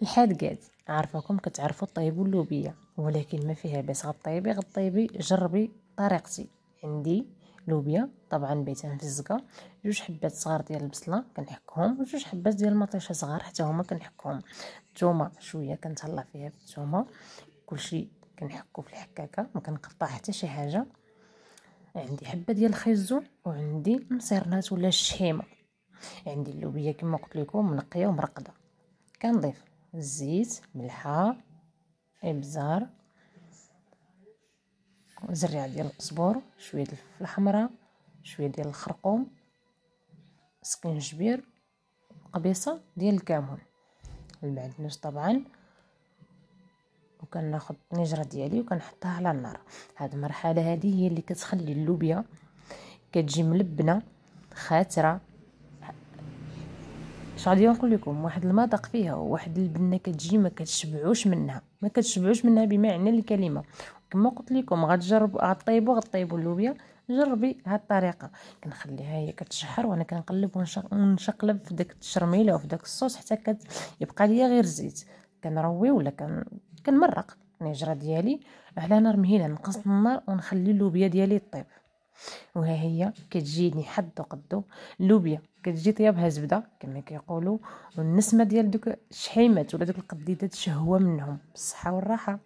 الحادقات عارفاكم كتعرفوا طيبوا اللوبيا، ولكن ما فيها باس غطيبي جربي طريقتي. عندي لوبيا طبعا بيتها مفزقه، 2 حبات صغار ديال البصله كنحكهم، و2 حبات ديال المطيشه صغار حتى هما كنحكهم. الثومه شويه كنتهلا فيها في الثومه، كلشي كنحكو في الحكاكه، ما كنقطع حتى شي حاجه. عندي حبه ديال الخيزو وعندي مصيرنات ولا الشحيمه. عندي اللوبيا كما قلت لكم منقيه ومرقده. كنضيف الزيت، ملحه، ابزار، زريعه ديال القزبور، شويه ديال الفلفل الحمراء، شويه ديال الخرقوم، سكنجبير، قبيصه ديال الكمون، المعدنوس طبعا. وكناخذ الطنجره ديالي وكنحطها على النار. هاد المرحله هذه هي اللي كتخلي اللوبيا كتجي ملبنه خاتره. اش غادي نقول لكم، واحد المذاق فيها وواحد البنه كتجي ما كتشبعوش منها بمعنى الكلمه. كما قلت لكم غطيبوا اللوبيا. جربي هاد الطريقه. كنخليها هي كتشحر وانا كنقلب ونشقلب في داك التشرميله وفي داك الصوص حتى يبقى ليا غير الزيت. كنروي ولا كنمرق النجره ديالي على نار مهيله. نقص النار ونخلي اللوبيا ديالي طيب. وها هي كتجيني حد قدو اللوبيا، كتجي طيابها زبده كما كيقولوا، والنسمه ديال دوك الشحيمات ولا دوك القديدات شهوه منهم بالصحه والراحه.